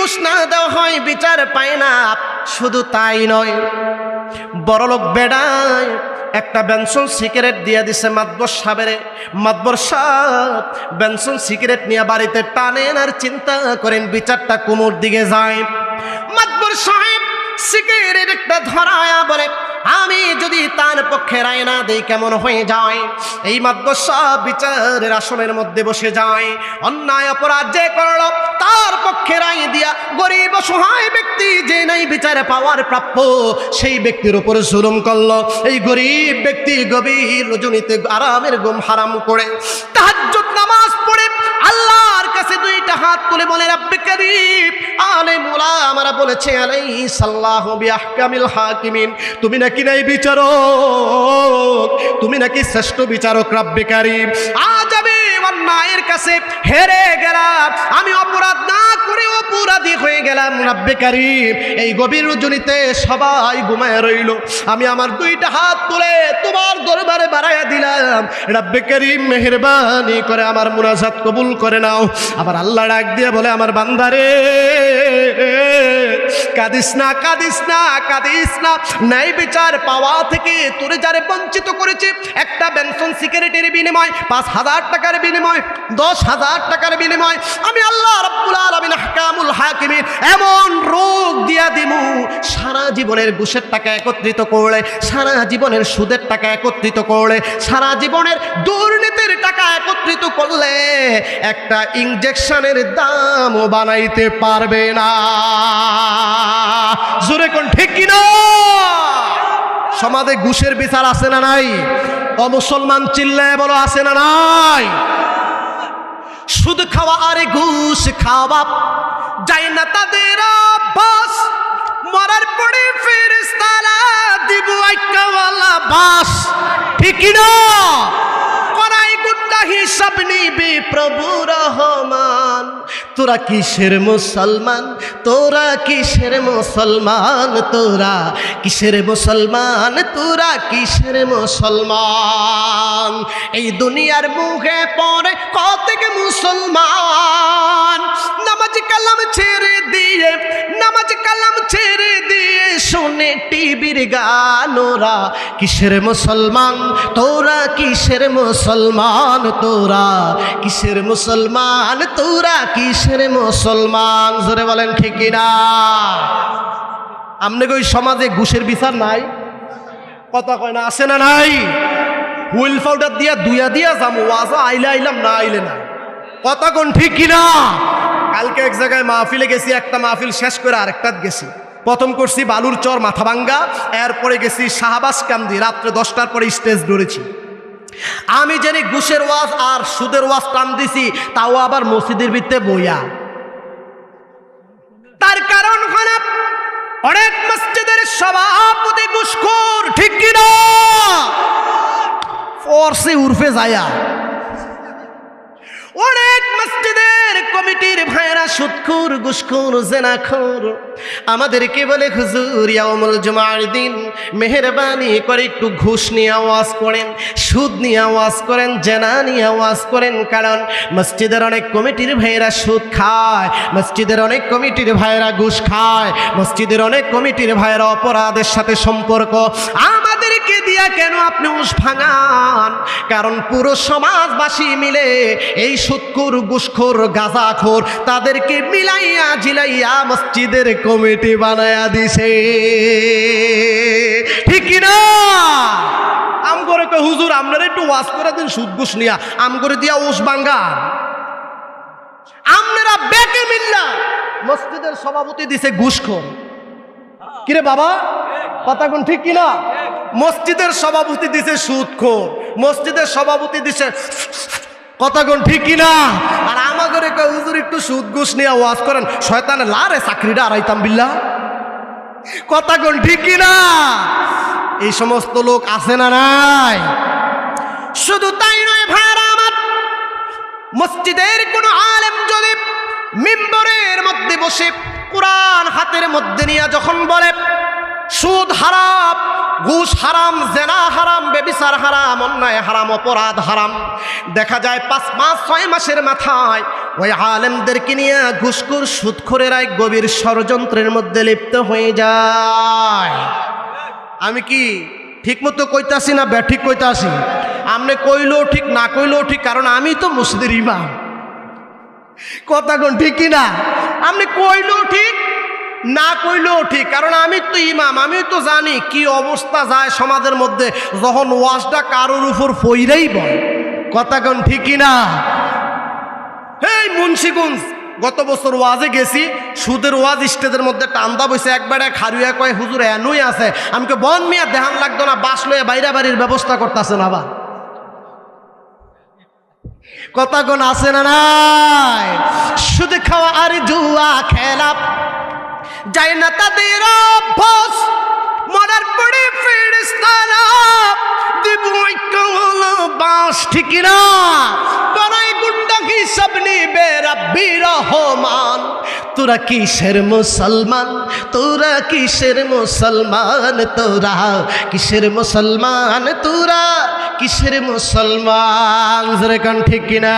ঘুষ না দেওয়া হয় বিচার পায় না। শুধু তাই নয়, বড়লোক বেড়ায় একটা বেনসন সিগারেট দিয়ে দিছে মাতবর সাহেবেরে। মাতবর সাহেব বেনসন সিগারেট নিয়ে বাড়িতে টানেন আর চিন্তা করেন বিচারটা কোমর দিকে যায়। মাতবর সাহেব সিগারেট একটা ধরায়া বলে, আমি যদি তার পক্ষে রায় না দেই কেমন হয়ে যায়। এই মাতবর সাহেব বিচারের আসনের মধ্যে বসে যায়। অন্যায় অপরাধ যে করলো তার পক্ষে রায় দিয়া গরিব অসহায় ব্যক্তি যে নাই বিচারে পাওয়ার প্রাপ্য সেই ব্যক্তির উপর জুলুম করলো। এই গরিব ব্যক্তি গভীর রজনীতে আরামের ঘুম হারাম করে তাহাজ্জুদ নামাজ পড়ে আল্লাহর কাছে দুইটা হাত তুলে বলে, রব্বে কারীম, আলেম উলামারা বলেছে আলাইহিস সাল্লাহু বিআহকামিল হাকিমিন, তুমি নাকি নাই বিচারক, তুমি নাকি শ্রেষ্ঠ বিচারক রব্বে কারীম। আজ আমি অন্যায়ের কাছে হেরে গেলাম, আমি অপরাধ না করে অপরাধী হয়ে গেলাম রব্বে কারীম। এই গভীর রজনীতে সবাই ঘুমায় রইল, আমি আমার দুইটা হাত তুলে তোমার দরবারে বাড়াইয়া দিলাম, রব্বে কারীম মেহেরবানি করে আমার মুনাজাত কবুল করে নাও। আবার আল্লাহ ডাক দিয়ে বলে, আমার বান্দারে কাঁদিস না, কাঁদিস না, কাঁদিস না। ন্যায় বিচার পাওয়া থেকে তোরে যারে বঞ্চিত করেছে, একটা বেনসন সিগারেটের বিনিময় 5,000 টাকার বিনিময় 10,000 টাকার বিনিময় আমি আল্লাহ রাব্বুল আলামিন আহকামুল হাকিমিন এমন রোগ দিয়া দিমু, সারা জীবনের ঘুষের টাকা একত্রিত করলে, সারা জীবনের সুদের টাকা একত্রিত করলে, সারা জীবনের দুর্নীতির টাকা একত্রিত করলে একটা ইনজেকশনের দামও বানাইতে পারবে না। জোরে কোন ঠিক কিনা? সমাজে ঘুষের বিচার আছে না নাই? অমুসলমান চিল্লায় বলো আছে না নাই? সুদ খাওয়া আর ঘুষ খাওয়া যায় না তাদের অভ্যাস, মরার পরে ফেরেশতারা দিব আইকাওয়ালা বাস, ঠিক কিনা? করাই গুন্ডা হিসাব নিবে প্রভু রহমান। তোরা কিসের মুসলমান, তোরা কিসের মুসলমান, তোরা কিসের মুসলমান, তোরা কিসের মুসলমান। এই দুনিয়ার মুখে পড়ে কতক মুসলমান নামাজ কালাম ছেড়ে দিয়ে, নামাজ কালাম ছেড়ে দিয়ে শুনে টিভির গান। ওরা কিসের মুসলমান, তোরা কিসের মুসলমান, তোরা কিসের মুসলমান, তোরা কিসের মুসলমান। জোরে বলেন ঠিক কিনা? আমনে ওই সমাজে ঘুষের বিচার নাই? কথা কয় না, আছে না নাই? হুইল পাউডার দিয়া দুইয়া দিয়া যাবো, ওয়াজা আইলে আইলাম, না আইলে না। কথা কোন ঠিক কিনা? কালকে এক জায়গায় মাহফিলে গেছি, একটা মাহফিল শেষ করে আরেকটাত গেছি। প্রথম করছি বালুর চর মাথাভাঙ্গা, এরপরে গেছি শাহবাজ কান্দি, রাত্রে 10টার পরে স্টেজ ধরেছি। আমি জানি ঘুষের ওয়াজ আর সুদের ওয়াজ টান দিছি, তাও আবার মসজিদের ভিতরে বইয়া। তার কারণ হলো অনেক মসজিদের সভাপতি ঘুষখোর, ঠিক কিনা? ফোর্সে উর্ফে যায়া অনেক মসজিদের কমিটির ভাইরা সুদখোর, ঘুষখোর, জেনাখোর। আমাদেরকে বলে, হুজুর ইয়াউমুল জুমার দিন মেহেরবানি করে একটু ঘুষ নিয়ে আওয়াজ করেন, সুদ নিয়ে আওয়াজ করেন, জেনা নিয়ে আওয়াজ করেন। কারণ মসজিদের অনেক কমিটির ভাইরা সুদ খায়, মসজিদের অনেক কমিটির ভাইরা ঘুষ খায়, মসজিদের অনেক কমিটির ভাইরা অপরাধের সাথে সম্পর্ক। আমাদেরকে দিয়া কেন আপনি উস ভাঙান? কারণ পুরো সমাজবাসী মিলে এই সুদখোর, ঘুষখোর, গাঁজাখোর তাদেরকে মিলাইয়া ঝিলাইয়া মসজিদের কমিটি বানায়া দিছে, ঠিক কিনা? আম করে হুজুর আপনারা একটু ওয়াজ করে দিন সুদ ঘুষ নিয়া, আম করে দিয়া ওস ভাঙ্গা। আপনারা বেকে মিল্লা মসজিদের সভাপতি দিছে ঘুষখোর। কিরে বাবা, কথা কোন ঠিক কিনা? মসজিদের সভাপতি দিছে সুদখোর, মসজিদের সভাপতি দিছে, কথা কোন ঠিক কিনা? আর আমাদের হুজুর একটু সুদ ঘুষ নিয়ে ওয়াজ করেন, শয়তানে লারে চাকরিটা আড়াইতাম বিল্লাহ। কথা কোন ঠিক কিনা? এই সমস্ত লোক আছে না নাই? শুধু তাই নয় ভাইরা আমার, মসজিদের কোন আলেম যদি মিম্বরের মধ্যে বসে কোরআন হাতের মধ্যে নিয়ে যখন বলে সুদ হারাম, ঘুষ হারাম, জেনা হারাম, বেবিচার হারাম, অন্যায় হারাম, অপরাধ হারাম। দেখা যায় 5 মাস 6 মাসের মাথায় ওই আলেমদেরকে নিয়ে ঘুষখোর সুদখোরেরাই গভীর ষড়যন্ত্রের মধ্যে লিপ্ত হয়ে যায়। আমি কি ঠিক মতো কইতাছি না ব্যাঠিক কইতাছি? আপনি কইলেও ঠিক, না কইলেও ঠিক, কারণ আমি তো মসজিদের ইমাম। কথা কোন ঠিক কিনা? আপনি কইলেও ঠিক, না কইলেও ঠিক, কারণ আমি তো ইমাম। আমি তো জানি কি অবস্থা যায় সমাজের মধ্যে যখন ওয়াজটা কারোর উপর ফইরাই বয়। কথা কোন ঠিক কিনা? এই মুন্সিগঞ্জ গত বছর ওয়াজে গেছি, সুদের ওয়াজ স্টেজের মধ্যে টান্দা বসে একবারে খারুয়া কয় হুজুর এনুই আছে। আমাকে বন মিয়া দেহান লাগতো না, বাস লয়ে বাইরা বাড়ির ব্যবস্থা করতেছেন। আবার কথা কোন আছে না নাই? সুদ খাওয়া আর জুয়া খেলা যায় না তাদের অভ্যাস, মরার পরে ফেরেশতারা দিব বাস। ঠিক না? করাই গুন্ডা হিসাব নিবে রাব্বির রহমান। তোরা কিসের মুসলমান, তোরা কিসের মুসলমান, তোরা কিসের মুসলমান, তোরা কিসের মুসলমান? জোরে কান ঠিক কিনা?